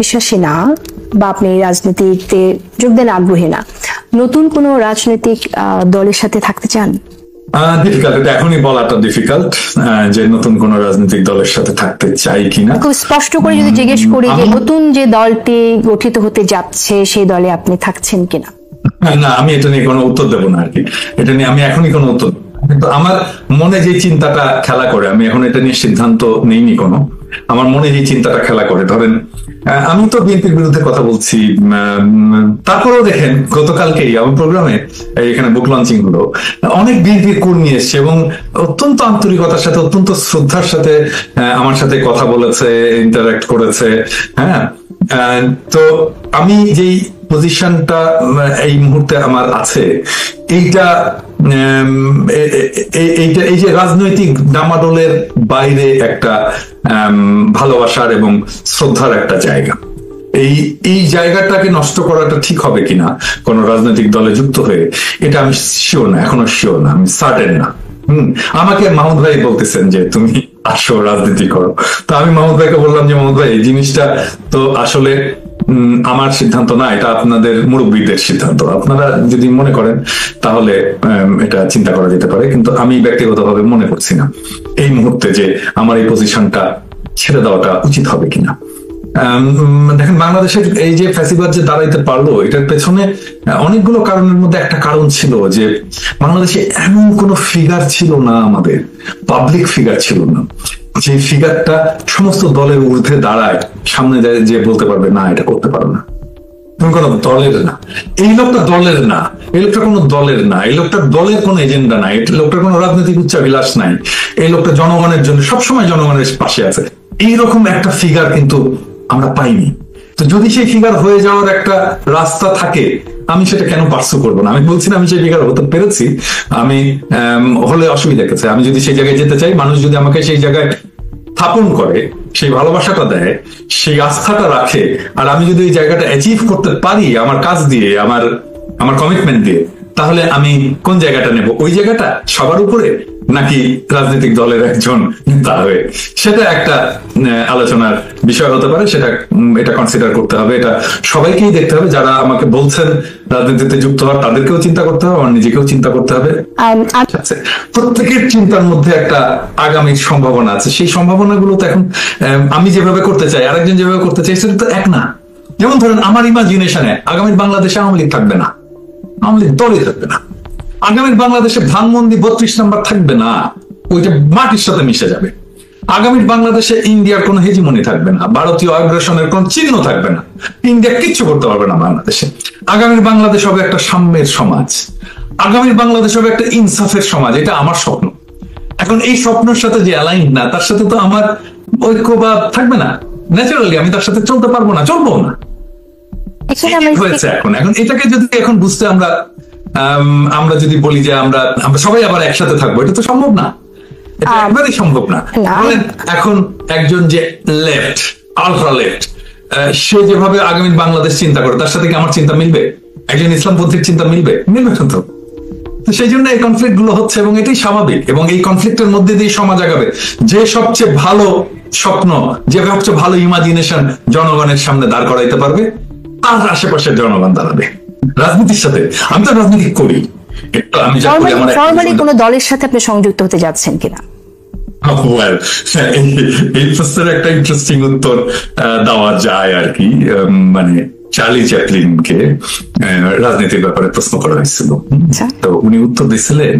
বিশ্বাসী না বা আপনি রাজনীতিতে যোগদান আগ্রহী না, নতুন কোনো রাজনৈতিক দলের সাথে থাকতে চান? ডিফিকাল্ট, এটা এখনই বলাটা ডিফিকাল্ট যে নতুন কোন রাজনৈতিক দলের সাথে থাকতে চাই কিনা। খুব স্পষ্ট করে যদি জিজ্ঞেস করি যে নতুন যে দলটি গঠিত হতে যাচ্ছে সেই দলে আপনি থাকছেন কিনা? না, আমি এটা নিয়ে কোনো উত্তর দেবো না আর কি। এটা নিয়ে আমি এখনই কোনো উত্তর, কিন্তু আমার মনে যে চিন্তাটা খেলা করে, আমি এখন এটা নিয়ে সিদ্ধান্ত নেইনি কোনো, আমার মনে যে চিন্তাটা খেলা করে, ধরেন আমি তো বিএনপির বিরুদ্ধে কথা বলছি, তারপরেও দেখেন গতকালকেই আমার প্রোগ্রামে এখানে বুক লঞ্চিং হলো, অনেক বিএনপির কর্মী এসছে এবং অত্যন্ত আন্তরিকতার সাথে অত্যন্ত শ্রদ্ধার সাথে আমার সাথে কথা বলেছে, ইন্টারাক্ট করেছে। হ্যাঁ, তো আমি যেই পজিশনটা এই মুহূর্তে আমার আছে, এইটা এই যে রাজনৈতিক ডামাডোলের বাইরে একটা ভালোবাসার এবং শ্রদ্ধার একটা জায়গা, এই জায়গাটাকে নষ্ট করাটা ঠিক হবে কিনা কোন রাজনৈতিক দলে যুক্ত হয়ে, এটা আমি শিওর না, এখনো শিওর না, আমি সার্টেন না। আমাকে মাহমুদ ভাই বলতেছেন যে তুমি আসো রাজনীতি করো, তো আমি মাহমুদ ভাইকে বললাম যে মাহমুদ ভাই, এই জিনিসটা তো আসলে আমার সিদ্ধান্ত না, এটা আপনাদের মুরব্বীদের সিদ্ধান্ত, আপনারা যদি মনে করেন তাহলে এটা চিন্তা করা যেতে পারে, কিন্তু আমি ব্যক্তিগতভাবে মনে করছি না এই মুহূর্তে যে আমার এই পজিশনটা ছেড়ে দেওয়াটা উচিত হবে কিনা। দেখেন, বাংলাদেশের এই যে ফ্যাসিবাদ যে দাঁড়াইতে পারলো, এটার পেছনে অনেকগুলো কারণের মধ্যে একটা কারণ ছিল যে বাংলাদেশে এমন কোন ফিগার ছিল না, আমাদের পাবলিক ফিগার ছিল না যে ফিগারটা সমস্ত দলের ঊর্ধ্বে দাঁড়ায়, সামনে যে বলতে পারবে না এটা করতে পারো না, তুমি কোনো দলের না, এই লোকটা দলের না, এই লোকটা কোনো দলের না, এই লোকটার দলের কোনো এজেন্ডা নাই, এই লোকটার কোনো রাজনৈতিক উচ্চাভিলাষ নাই, এই লোকটা জনগণের জন্য সবসময় জনগণের পাশে আছে, এইরকম একটা ফিগার কিন্তু আমরা পাইনি। তো যদি সেই ফিগার হয়ে যাওয়ার একটা রাস্তা থাকে, আমি সেটা কেন পার্সু করবো না? আমি বলছি না আমি সেই ফিগার হতে পেরেছি, আমি হলে অসুবিধা গেছে, আমি যদি সেই জায়গায় যেতে চাই, মানুষ যদি আমাকে সেই জায়গায় স্থাপন করে, সেই ভালোবাসাটা দেয়, সেই আস্থাটা রাখে, আর আমি যদি এই জায়গাটা অ্যাচিভ করতে পারি আমার কাজ দিয়ে, আমার কমিটমেন্ট দিয়ে, তাহলে আমি কোন জায়গাটা নেব? ওই জায়গাটা সবার উপরে, নাকি রাজনৈতিক দলের একজন নেতা হয়ে? সেটা একটা আলোচনার বিষয় হতে পারে, এটা কনসিডার করতে হবে, এটা সবাইকেই দেখতে হবে, যারা আমাকে বলছেন রাজনীতিতে যুক্ত হওয়ার তাদেরকেও চিন্তা করতে হবে, আমার নিজেকেও চিন্তা করতে হবে। প্রত্যেকের চিন্তার মধ্যে একটা আগামীর সম্ভাবনা আছে, সেই সম্ভাবনাগুলো তো এখন আমি যেভাবে করতে চাই, আরেকজন যেভাবে করতে চাই, সেটা তো এক না। যেমন ধরেন, আমার ইমাজিনেশনে আগামীর বাংলাদেশে আওয়ামী লীগ থাকবে না, আওয়ামী লীগ দলই থাকবে না, আগামীর বাংলাদেশে ধানমন্ডি 32 নম্বর থাকবে না, ওইটা মাটির সাথে মিশে যাবে। আগামীর বাংলাদেশে ইন্ডিয়ার কোনো হেজিমনি থাকবে না, ভারতীয় আগ্রাসনের কোন চিহ্ন থাকবে না, ইন্ডিয়া কিচ্ছু করতে পারবে না বাংলাদেশে। আগামীর বাংলাদেশ হবে একটা সাম্যের সমাজ, আগামীর বাংলাদেশ হবে একটা ইনসাফের সমাজ, এটা আমার স্বপ্ন। এখন এই স্বপ্নের সাথে যে অ্যালাইন না, তার সাথে তো আমার ঐক্য বা থাকবে না, ন্যাচারালি আমি তার সাথে চলতে পারবো না, চলবো না। হয়েছে এখন এটাকে যদি এখন বুঝতে আমরা যদি বলি যে আমরা সবাই আবার একসাথে থাকবো, এটা তো সম্ভব না, এটা একবারই সম্ভব না। এখন একজন যে লেফট, আলট্রা লেফট, সে যেভাবে আগামী বাংলাদেশ চিন্তা করে, তার সাথে কি আমার চিন্তা মিলবে? একজন ইসলামপন্থীর চিন্তা মিলবে না তো। সেই জন্য এই কনফ্লিক্ট গুলো হচ্ছে, এবং এটাই স্বাভাবিক, এবং এই কনফ্লিক্টের মধ্যে দিয়ে সমাজ আগাবে। যে সবচেয়ে ভালো স্বপ্ন, যে সবচেয়ে ভালো ইমাজিনেশন জনগণের সামনে দাঁড় করাইতে পারবে, তার আশেপাশের জনগণ দাঁড়াবে। রাজনীতির সাথে আমি তো রাজনীতি করি, ফরমালি কোন দলের সাথে আপনি সংযুক্ত হতে যাচ্ছেন কিনা? এই প্রশ্নের একটা ইন্টারেস্টিং উত্তর দেওয়া যায় আর কি। মানে চার্লি চ্যাপলিনকে রাজনীতির ব্যাপারে প্রশ্ন করা হয়েছিল, তো উনি উত্তর দিয়েছিলেন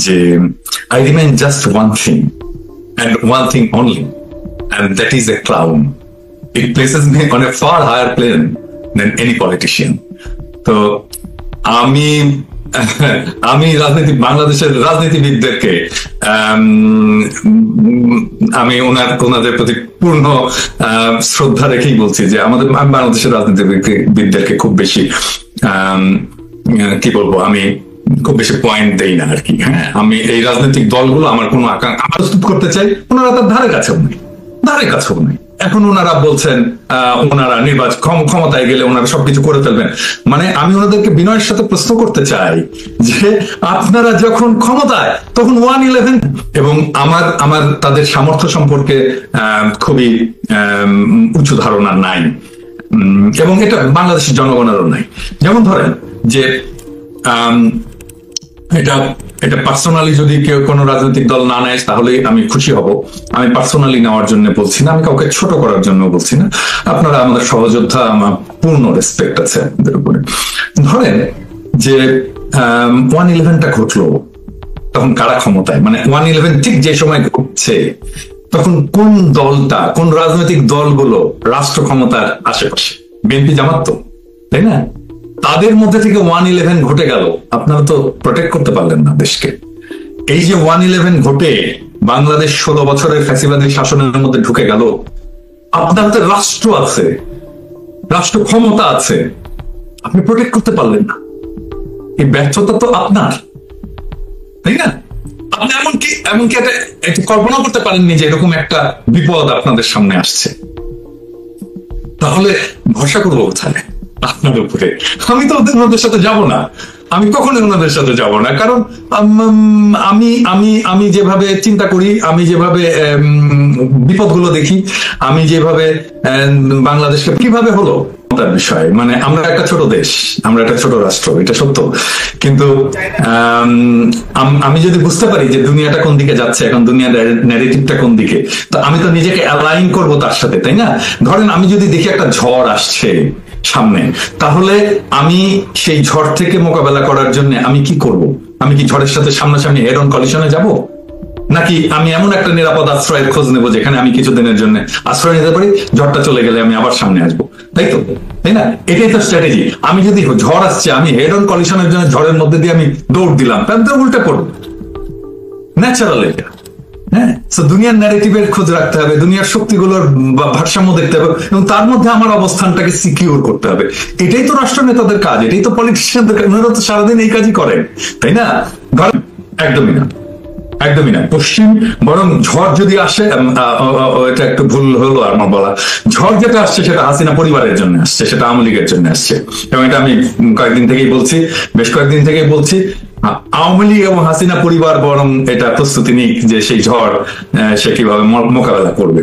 যে I remain just one thing and one thing only, and that is a clown. It places me on a far higher plane than any politician. তো আমি বাংলাদেশের রাজনীতিবিদদেরকে আমি ওনাদের প্রতি পূর্ণ শ্রদ্ধা রেখেই বলছি যে আমি বাংলাদেশের রাজনীতিবিদদেরকে খুব বেশি কি বলবো, আমি খুব বেশি পয়েন্ট দেই না আর কি। হ্যাঁ, আমি এই রাজনৈতিক দলগুলো আমার কোনো আকাঙ্ক্ষা প্রস্তুত করতে চাই, ওনারা তার ধারে কাছেও নেই। এখন ওনারা বলছেন ওনারা নির্বাচন ক্ষমতায় গেলে ওনারা সবকিছু করে ফেলবেন। মানে আমি ওনাদেরকে বিনয়ের সাথে প্রশ্ন করতে চাই যে আপনারা যখন ক্ষমতায়, তখন 1-11, এবং আমার তাদের সামর্থ্য সম্পর্কে খুবই উঁচু ধারণা নাই। এবং এটা বাংলাদেশের জনগণেরও নাই। যেমন ধরেন যে এটা এটা পার্সোনালি যদি কেউ কোনো রাজনৈতিক দল না নেয় তাহলে আমি খুশি হব। আমি পার্সোনালি নেওয়ার জন্য বলছি না, আমি কাউকে ছোট করার জন্য বলছি না। আপনারা আমাদের সহযোদ্ধা, আমার পূর্ণ রেসপেক্ট আছে আপনাদের উপরে। ধরেন যে 1/11টা ঘটলো, তখন কারা ক্ষমতায়, মানে 1/11 ঠিক যে সময় ঘটছে তখন কোন দলটা, কোন রাজনৈতিক দলগুলো রাষ্ট্র ক্ষমতার আশেপাশে? বিএনপি, জামাত তো, তাই না? তাদের মধ্যে থেকে 1/11 ঘটে গেল, আপনারা তো প্রোটেক্ট করতে পারলেন না দেশকে। এই যে 1/11 ঘটে বাংলাদেশ 16 বছরের ফ্যাসিবাদী শাসনের মধ্যে ঢুকে গেল, আপনার তো রাষ্ট্র আছে, রাষ্ট্র ক্ষমতা আছে, আপনি প্রোটেক্ট করতে পারলেন না। এই ব্যর্থতা তো আপনার, তাই না? আপনি এমনকি একটা কল্পনা করতে পারেননি যে এরকম একটা বিপদ আপনাদের সামনে আসছে। তাহলে ভরসা করবো কোথায়? আপনার উপরে। আমি তো ওদের সাথে যাব না, আমি কখনো ওনাদের সাথে যাব না। কারণ আমি যেভাবে চিন্তা করি, আমি যেভাবে বিপদগুলো দেখি, আমি যেভাবে বাংলাদেশকে কিভাবে হলো তার বিষয়, মানে আমরা একটা ছোট দেশ, আমরা একটা ছোট রাষ্ট্র, এটা সত্য। কিন্তু আমি যদি বুঝতে পারি যে দুনিয়াটা কোন দিকে যাচ্ছে, এখন দুনিয়ার ন্যারেটিভটা কোন দিকে, তো আমি তো নিজেকে অ্যালাইন করব তার সাথে, তাই না? ধরেন আমি যদি দেখি একটা ঝড় আসছে সামনে, তাহলে আমি সেই ঝড় থেকে মোকাবেলা করার জন্য আমি কি করব? আমি কি ঝড়ের সাথে সামনাসামনি হেড অন কলিশনে যাব, নাকি আমি এমন একটা নিরাপদ আশ্রয়ের খোঁজ নেবো যেখানে আমি কিছুদিনের জন্য আশ্রয় নিতে পারি, ঝড়টা চলে গেলে আমি আবার সামনে আসবো, তাই তো? তাই না? এটাই তো স্ট্র্যাটেজি। আমি যদি ঝড় আসছে, আমি হেড অন কলিশনের জন্য ঝড়ের মধ্যে দিয়ে আমি দৌড় দিলাম, তাহলে তো উল্টে পড়বো। ন্যাচারাল এটা। হ্যাঁ, তো দুনিয়ার ন্যারেটিভের খোঁজ রাখতে হবে, দুনিয়ার শক্তিগুলোর ভারসাম্য দেখতে হবে, এবং তার মধ্যে আমার অবস্থানটাকে সিকিউর করতে হবে। এটাই তো রাষ্ট্র নেতাদের কাজ, এটাই তো পলিটিশিয়ানদের কাজ। ওনারা তো সারাদিন এই কাজই করেন, তাই না? একদমই না, একদমই না। পশ্চিম বরং ঝড় যদি আসে, এটা একটু ভুল হলো আমার বলা, ঝড় যেটা আসছে সেটা হাসিনা পরিবারের জন্য আসছে, সেটা আওয়ামী লীগের জন্য আসছে। এবং এটা আমি কয়েকদিন থেকেই বলছি, বেশ কয়েকদিন থেকেই বলছি, আওয়ামী লীগ এবং হাসিনা পরিবার বরং এটা প্রস্তুতি নিক যে সেই ঝড় সে কিভাবে মোকাবেলা করবে।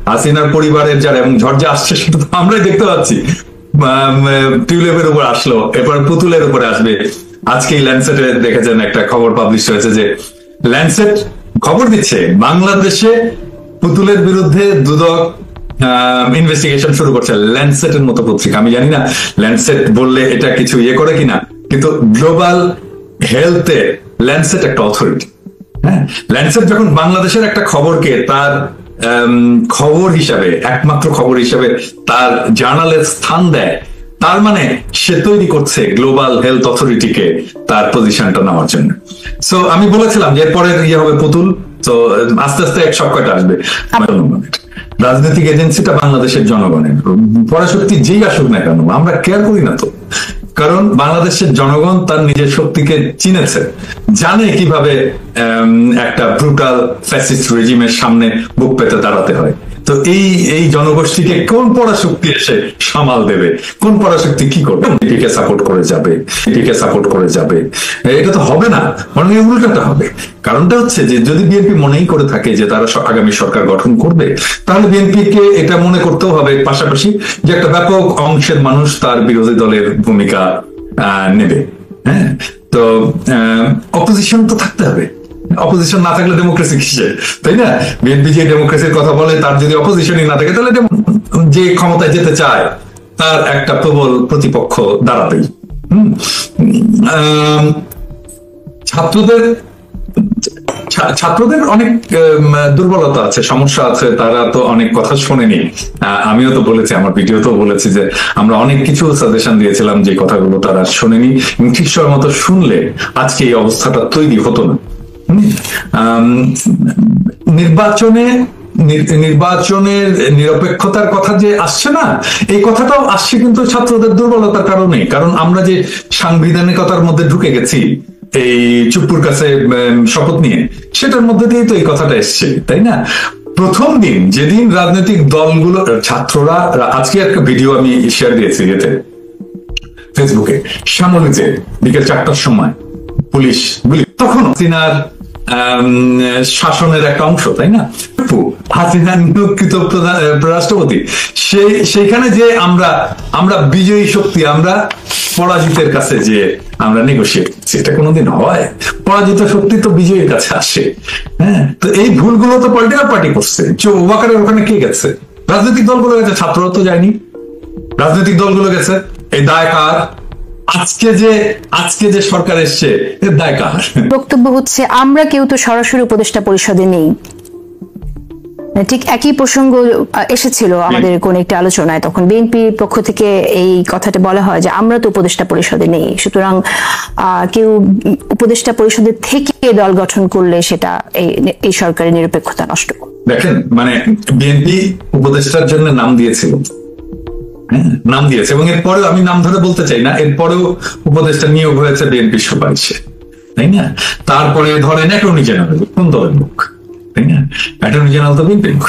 হাসিনার পরিবারের যারা, এবং ঝড় যে আসছে সেটা তো আমরাই দেখতে পাচ্ছি। টিউলিপের উপর আসলো, এরপর পুতুলের উপরে আসবে। আজকে ল্যান্ডসেটে দেখেছেন একটা খবর পাবলিশ হয়েছে যে ল্যান্ডসেট খবর দিচ্ছে বাংলাদেশে পুতুলের বিরুদ্ধে দুদক ইনভেস্টিগেশন শুরু করছে। ল্যান্ডসেটের মতো পত্রিকা, আমি জানি না ল্যান্ডসেট বললে এটা কিছু করে কিনা, কিন্তু গ্লোবাল হেলথে ল্যান্ডসেট একটা অথরিটি। হ্যাঁ, ল্যান্ডসেট যখন বাংলাদেশের একটা খবরকে তার খবর হিসাবে, একমাত্র খবর হিসাবে তার জার্নালের স্থান দেয়, তার মানে সে তৈরি করছে গ্লোবাল হেলথ অথরিটিকে তার পজিশনটা নেওয়ার জন্য। সো আমি বলেছিলাম যে এরপরে ইয়ে হবে পুতুল, তো আস্তে আস্তে এক সব কয়টা আসবে। রাজনৈতিক এজেন্সিটা বাংলাদেশের জনগণের, পরাশক্তি যেই আসুক না কেন আমরা কেয়ার করি না তো, কারণ বাংলাদেশের জনগণ তার নিজের শক্তিকে চিনেছে, জানে কিভাবে একটা ব্রুটাল ফ্যাসিস্ট রেজিমের সামনে বুক পেতে দাঁড়াতে হয়। তো এই জনগোষ্ঠীকে কোন পরাশক্তি এসে সামাল দেবে, কোন পরাশক্তি কি করবে? এটিকে সাপোর্ট করে যাবে, এটা তো হবে না, বরং উল্টাটা হবে। কারণটা হচ্ছে যে যদি বিএনপি মনেই করে থাকে যে তারা আগামী সরকার গঠন করবে, তাহলে বিএনপিকে এটা মনে করতেও হবে পাশাপাশি যে একটা ব্যাপক অংশের মানুষ তার বিরোধী দলের ভূমিকা নেবে। হ্যাঁ, তো অপোজিশন তো থাকতে হবে। অপোজিশন না থাকলে ডেমোক্রেসি কিসে, তাই না? বিএনপি যে ডেমোক্রেসির কথা বলে, তার যদি অপোজিশনই না থাকে তাহলে যে ক্ষমতায় যেতে চায় তার একটা প্রবল প্রতিপক্ষ দাঁড়াবেই। ছাত্রদের অনেক দুর্বলতা আছে, সমস্যা আছে, তারা তো অনেক কথা শোনেনি। আমিও তো বলেছি, আমার ভিডিওতেও বলেছি যে আমরা অনেক কিছু সাজেশন দিয়েছিলাম যে কথাগুলো তারা শোনেনি, ঠিক সময় মতো শুনলে আজকে এই অবস্থাটা তৈরি হতো না। নির্বাচনের নিরপেক্ষতার কথা যে আসছে না, এই কথাটাও আসছে কিন্তু ছাত্রদের দুর্বলতার কারণে। কারণ আমরা যে সাংবিধানিকতার মধ্যে ঢুকে গেছি এই চুপ্পুর কাছে শপথ নিয়ে, সেটার মধ্যে দিয়েই তো এই কথাটা এসছে, তাই না? প্রথম দিন যেদিন রাজনৈতিক দলগুলো, ছাত্ররা, আজকে একটা ভিডিও আমি শেয়ার দিয়েছি এতে ফেসবুকে, শ্যামলীতে বিকেল 4টার সময় পুলিশ গুলি, তখন হাসিনার শাসনের একটা অংশ, তাই না? হাসিনা নিয়োগকৃত রাষ্ট্রপতি, সেইখানে যে আমরা বিজয়ী শক্তি, আমরা পরাজিতের কাছে যে আমরা নেগোশিয়েট করছি, এটা কোনোদিন হয়? পরাজিত শক্তি তো বিজয়ীর কাছে আসে। হ্যাঁ, তো এই ভুলগুলো তো পলিটিক্যাল পার্টি করছে। ওয়াকারের ওখানে কে গেছে? রাজনৈতিক দলগুলো গেছে, ছাত্ররা তো যায়নি। রাজনৈতিক দলগুলো গেছে, এই দায় কার? আজকে যে সরকার এসছে, এর দায় কার? বক্তব্য হচ্ছে আমরা কেউ তো সরাসরি উপদেষ্টা পরিষদে নেই। ঠিক একই প্রসঙ্গ এসেছিল আমাদের কোন একটি আলোচনায়, তখন বিএনপির পক্ষ থেকে এই কথাটা বলা হয় যে আমরা তো উপদেষ্টা পরিষদে নেই, সুতরাং কেউ উপদেষ্টা পরিষদের থেকে দল গঠন করলে সেটা এই সরকারের নিরপেক্ষতা নষ্ট করে। দেখেন, মানে বিএনপি উপদেষ্টার জন্য নাম দিয়েছিল, নাম দিয়েছে, এবং এরপরেও আমি নাম ধরে বলতে চাই না, এরপরেও উপদেষ্টা নিয়োগ হয়েছে বিএনপির সুপারিশে, তাই না? তারপরে ধরেন অ্যাটর্নি জেনারেল কোন দলের লোক, তাই না? অ্যাটর্নি জেনারেল তো বিএনপির লোক।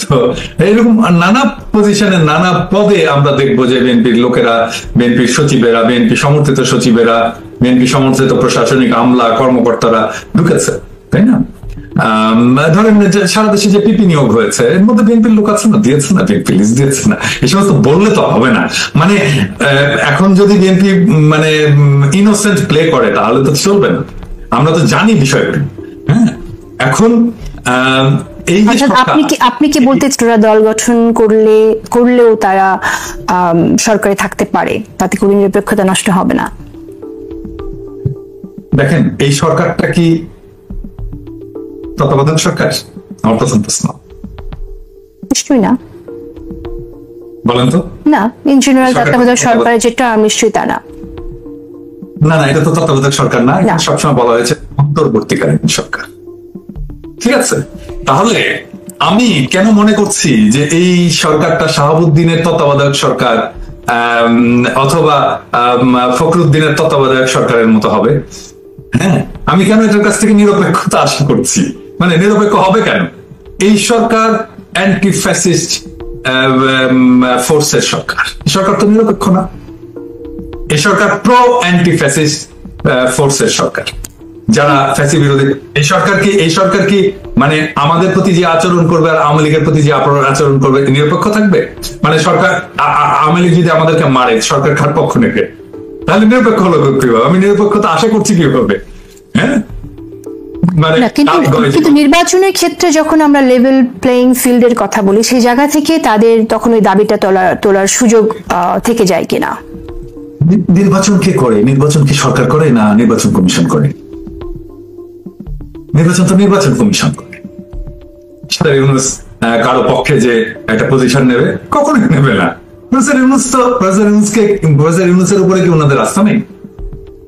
তো এইরকম নানা পজিশনে, নানা পদে আমরা দেখবো যে বিএনপির লোকেরা, বিএনপির সচিবেরা, বিএনপি সমর্থিত সচিবেরা, বিএনপি সমর্থিত প্রশাসনিক আমলা কর্মকর্তারা ঢুকেছে, তাই না? ধরেন সারা দেশে যে পিপি নিয়োগ হয়েছে, এর মধ্যে বিএনপির লোক আছে না? দিয়েছে না? বিএনপি লিস্ট দিয়েছে না? এই সমস্ত বললে তো হবে না। মানে এখন যদি বিএনপি মানে ইনোসেন্ট প্লে করে তাহলে তো চলবে না, আমরা তো জানি বিষয়টা। হ্যাঁ, এখন এই আপনি কি বলতে তোরা দল গঠন করলেও তারা সরকারে থাকতে পারে, তাতে কোনো নিরপেক্ষতা নষ্ট হবে না? দেখেন, এই সরকারটা কি তত্ত্বাবধায়ক সরকার? আমার প্রথম প্রশ্ন। নিশ্চয়ই না। বলেন তো। না, ইন জেনারেল তত্ত্বাবধায়ক সরকারের যেটা নিশ্চয়ই তা না। না, এটা তো তত্ত্বাবধায়ক সরকার না, সবসময় বলা হয়েছে অন্তর্বর্তীকালীন সরকার। ঠিক আছে, তাহলে আমি কেন মনে করছি যে এই সরকারটা শাহাবুদ্দিনের তত্ত্বাবধায়ক সরকার অথবা ফখরুদ্দিনের তত্ত্বাবধায়ক সরকারের মতো হবে? হ্যাঁ, আমি কেন এটার কাছ থেকে নিরপেক্ষতা আশা করছি? মানে নিরপেক্ষ হবে কেন? এই সরকার অ্যান্টি ফ্যাসিস্ট ফোর্সের সরকার, সরকার তো নিরপেক্ষ না। এই সরকার প্রো অ্যান্টি ফ্যাসিস্ট ফোর্সের সরকার, যারা ফ্যাসি বিরোধী। এই সরকার কি মানে আমাদের প্রতি যে আচরণ করবে আর আওয়ামী লীগের প্রতি যে আচরণ করবে নিরপেক্ষ থাকবে? মানে সরকার, আওয়ামী লীগ যদি আমাদেরকে মারে, সরকার কার পক্ষ নেবে? তাহলে নিরপেক্ষ হলো কিভাবে? আমি নিরপেক্ষতা আশা করছি কিভাবে? হ্যাঁ, কিন্তু নির্বাচনের ক্ষেত্রে যখন আমরা লেভেল প্লেইং ফিল্ডের কথা বলি, সেই জায়গা থেকে তাদের তখন ওই দাবিটা তোলার সুযোগ থেকে যায় কিনা? নির্বাচন কে করে? নির্বাচন কি সরকার করে? না, নির্বাচন কমিশন করে। নির্বাচন তো নির্বাচন কমিশন করে। কারো পক্ষে যে একটা পজিশন নেবে, কখনোই নেবে না। প্রফেসর ইউনূসের উপরে কি ওনাদের আস্থা নেই?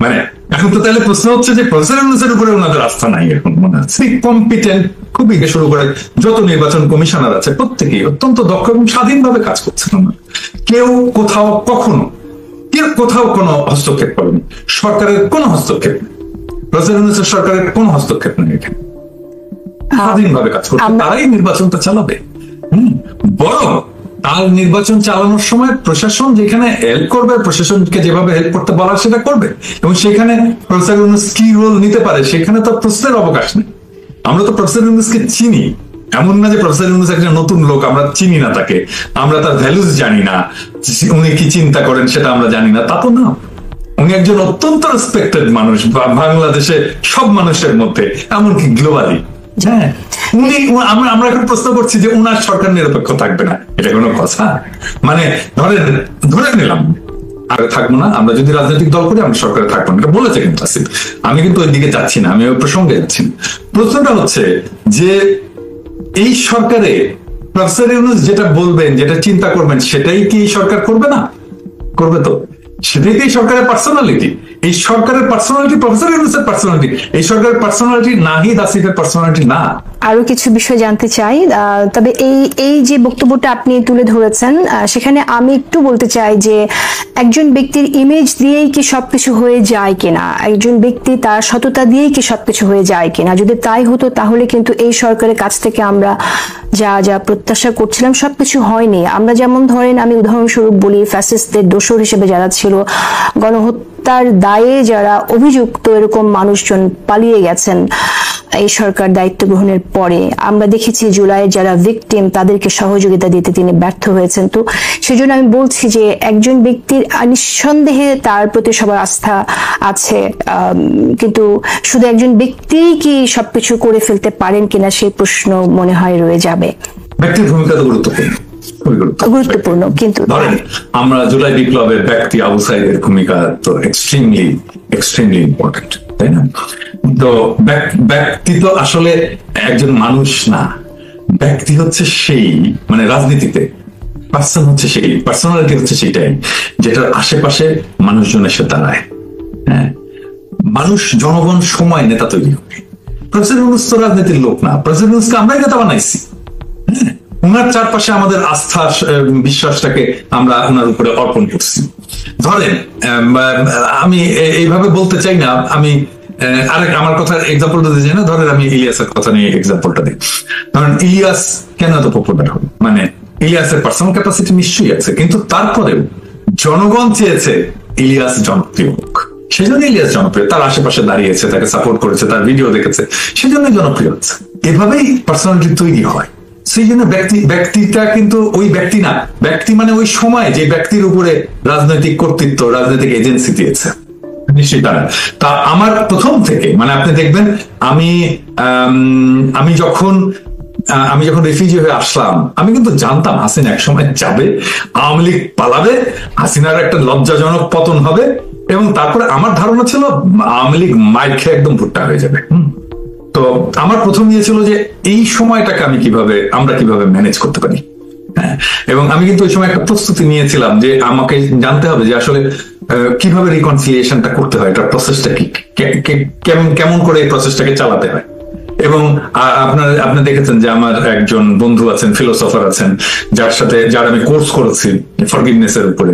মানে এখন তো তাহলে প্রশ্ন হচ্ছে যে প্রফেসর ইউনূসের উপরে ওনাদের আস্থা নাই এখন মনে হচ্ছে। কম্পিটেন্ট খুবই শুরু করে যত নির্বাচন কমিশনার আছে প্রত্যেকেই অত্যন্ত দক্ষ এবং স্বাধীনভাবে কাজ করছেন। কেউ কোথাও কোনো হস্তক্ষেপ করেনি, সরকারের কোনো হস্তক্ষেপ নেই, প্রফেসর ইউনূসের সরকারের কোনো হস্তক্ষেপ নেই, এখানে স্বাধীনভাবে কাজ করছে, তারাই নির্বাচনটা চালাবে। বরং তার নির্বাচন চালানোর সময় প্রশাসন যেখানে হেল্প করবে, প্রশাসনকে যেভাবে হেল্প করতে বলা সেটা করবে, এবং সেখানে প্রফেসর ইউনূস কি রোল নিতে পারে সেখানে তো প্রশ্নের অবকাশ নেই। আমরা তো প্রফেসর ইউনূসকে চিনি, এমন না যে প্রফেসর ইউনূস একজন নতুন লোক, আমরা চিনি না তাকে, আমরা তার ভ্যালুস জানি না, উনি কি চিন্তা করেন সেটা আমরা জানি না, তা তো না। উনি একজন অত্যন্ত রেসপেক্টেড মানুষ বাংলাদেশে সব মানুষের মধ্যে, এমনকি গ্লোবালি। হ্যাঁ, আমরা এখন প্রশ্ন করছি যে উনার সরকার নিরপেক্ষ থাকবে না, এটা কোনো কথা? মানে ধরে নিলাম আর থাকবো না, আমরা যদি রাজনৈতিক দল করি আমরা সরকারে থাকবো না, এটা বলেছে কিন্তু আসিফ। আমি কিন্তু ওই দিকে যাচ্ছি না, আমি ওই প্রসঙ্গে যাচ্ছি না। প্রশ্নটা হচ্ছে যে এই সরকারে প্রফেসর ইউনূস যেটা বলবেন, যেটা চিন্তা করবেন, সেটাই কি সরকার করবে না? করবে তো, সেটাই কি সরকারের পার্সোনালিটি? এই সরকারের পার্সোনালিটি প্রফেসর ইউনূসের পার্সোনালিটি, এই সরকারের পার্সোনালিটি নাহিদ আসিফের পার্সোনালিটি না। আরো কিছু বিষয় জানতে চাই, তবে এই যে বক্তব্যটা আপনি তুলে ধরেছেন সেখানে আমি একটু বলতে চাই যে একজন ব্যক্তির ইমেজ দিয়েই কি সবকিছু হয়ে যায় কিনা, একজন ব্যক্তি তার সততা দিয়েই কি সবকিছু হয়ে যায় কিনা? যদি তাই হতো তাহলে কিন্তু এই সরকারের কাছ থেকে আমরা যা প্রত্যাশা করছিলাম সবকিছু হয়নি। আমরা যেমন ধরেন, আমি উদাহরণস্বরূপ বলি, ফ্যাসিস্টদের দোসর হিসেবে যারা ছিল, গণহত্যার দায়ে যারা অভিযুক্ত, এরকম মানুষজন পালিয়ে গেছেন, এই সরকার দায়িত্ব গ্রহণের পরে আমরা দেখেছি জুলাইয়ের যারা ভিকটিম তাদেরকে সহযোগিতা দিতে তিনি ব্যর্থ হয়েছেন। তো সেজন্য আমি বলছি যে একজন ব্যক্তির নিঃসন্দেহে তার প্রতি সবার আস্থা আছে, কিন্তু শুধু একজন ব্যক্তি কি সবকিছু করে ফেলতে পারেন কিনা সেই প্রশ্ন মনে হয় রয়ে যাবে। ব্যক্তির ভূমিকা তো গুরুত্বপূর্ণ, গুরুত্বপূর্ণ, কিন্তু ধরেন আমরা জুলাই বিপ্লবের ব্যক্তি আবু সাইদের ভূমিকা তো এক্সট্রিমলি ইম্পর্টেন্ট, তাই না? তো ব্যক্তি তো আসলে একজন মানুষ না, ব্যক্তি হচ্ছে সেই, মানে রাজনীতিতে পার্সন হচ্ছে সেই, পার্সোনালিটি হচ্ছে সেটাই যেটার আশেপাশে মানুষজন এসে দাঁড়ায়। হ্যাঁ, মানুষ, জনগণ সময় নেতা তৈরি করে। প্রফেসর ইউনূস তো রাজনীতির লোক না, প্রফেসর ইউনূসকে আমরাই নেতা বানাইছি। ওনার চারপাশে আমাদের আস্থা বিশ্বাসটাকে আমরা ওনার উপরে অর্পণ করছি। ধরেন আমি এইভাবে বলতে চাই না, আমি আমার কথার এক্সাম্পল দিতে চাই না, ধরেন আমি ইলিয়াসের কথা নিয়ে এক্সাম্পলটা দিই। ধরেন ইলিয়াস কেন এত পপুলার হবে, মানে ইলিয়াসের পার্সোনাল ক্যাপাসিটি নিশ্চয়ই আছে, কিন্তু তারপরেও জনগণ চেয়েছে ইলিয়াস জনপ্রিয় হোক, সেজন্য ইলিয়াস জনপ্রিয়, তার আশেপাশে দাঁড়িয়েছে, তাকে সাপোর্ট করেছে, তার ভিডিও দেখেছে, সেজন্য জনপ্রিয় হচ্ছে। এভাবেই পার্সোনালিটি তৈরি হয়। সেই জন্য ব্যক্তিটা কিন্তু ওই ব্যক্তি না, ব্যক্তি মানে ওই সময় যে ব্যক্তির উপরে রাজনৈতিক কর্তৃত্ব, রাজনৈতিক এজেন্সি দিয়েছে নিশ্চয়ই তারা। তা আমার প্রথম থেকে, মানে আপনি দেখবেন আমি যখন রেফিউজি হয়ে আসলাম, আমি কিন্তু জানতাম হাসিনা এক সময় যাবে, আওয়ামী লীগ পালাবে, হাসিনার একটা লজ্জাজনক পতন হবে, এবং তারপরে আমার ধারণা ছিল আওয়ামী লীগ মাইর খেয়ে একদম ভুট্টা হয়ে যাবে। তো আমার প্রথম ইয়ে ছিল যে এই সময়টাকে আমরা কিভাবে ম্যানেজ করতে পারি। হ্যাঁ, এবং আমি কিন্তু ওই সময় একটা প্রস্তুতি নিয়েছিলাম যে আমাকে জানতে হবে যে আসলে কিভাবে রিকনসিলিয়েশনটা করতে হয়, এটা প্রসেসটা কি, কেমন করে এই প্রসেসটাকে চালাতে হয়। এবং আপনি দেখেছেন যে আমার একজন বন্ধু আছেন, ফিলোসফার আছেন, যার আমি কোর্স করেছি ফরগিভনেস এর উপরে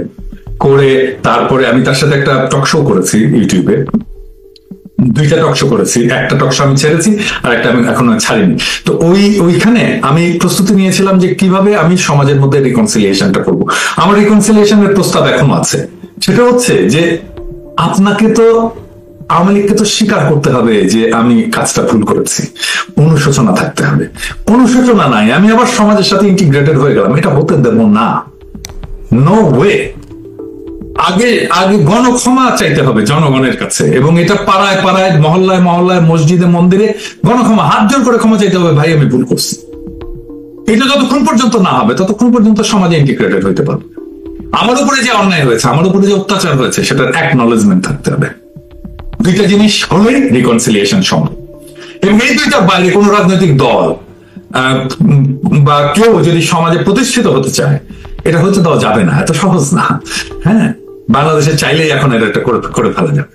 করে, তারপরে আমি তার সাথে একটা টক শো করেছি ইউটিউবে, 2টা টক শো করেছি, একটা টক শো আমি ছেড়েছি আর একটা আমি এখনো ছাড়িনি। তো ওইখানে আমি প্রস্তুতি নিয়েছিলাম যে কিভাবে আমি সমাজের মধ্যে রিকনসিলিয়েশনটা করব। আমার রিকনসিলিয়েশনের প্রস্তাব এখনো আছে, সেটা হচ্ছে যে আপনাকে তো আওয়ামী লীগকে তো স্বীকার করতে হবে যে আমি কাজটা ভুল করেছি, অনুশোচনা থাকতে হবে। অনুশোচনা নাই, আমি আবার সমাজের সাথে ইন্টিগ্রেটেড হয়ে গেলাম, এটা হতে দেব না, নো ওয়ে। আগে গণক্ষমা চাইতে হবে জনগণের কাছে, এবং এটা পাড়ায় পাড়ায়, মহল্লায় মহল্লায়, মসজিদে মন্দিরে গণক্ষমা, হাত জোর করে ক্ষমা চাইতে হবে, ভাই আমি ভুল করছি। এটা যতক্ষণ পর্যন্ত না হবে ততক্ষণ পর্যন্ত সমাজে ইন্টিগ্রেটেড হইতে পারবে। আমার উপরে যে অন্যায় হয়েছে, আমার উপরে যে অত্যাচার হয়েছে, সেটার অ্যাকনলেজমেন্ট থাকতে হবে। 2টা জিনিস হলেই রিকনসিলিয়েশন সম্ভব। এবং এই 2টার বাইরে কোন রাজনৈতিক দল বা কেউ যদি সমাজে প্রতিষ্ঠিত হতে চায়, এটা হতে দেওয়া যাবে না, এত সহজ না। হ্যাঁ, বাংলাদেশে চাইলেই এখন এটা করে ফেলা যাবে।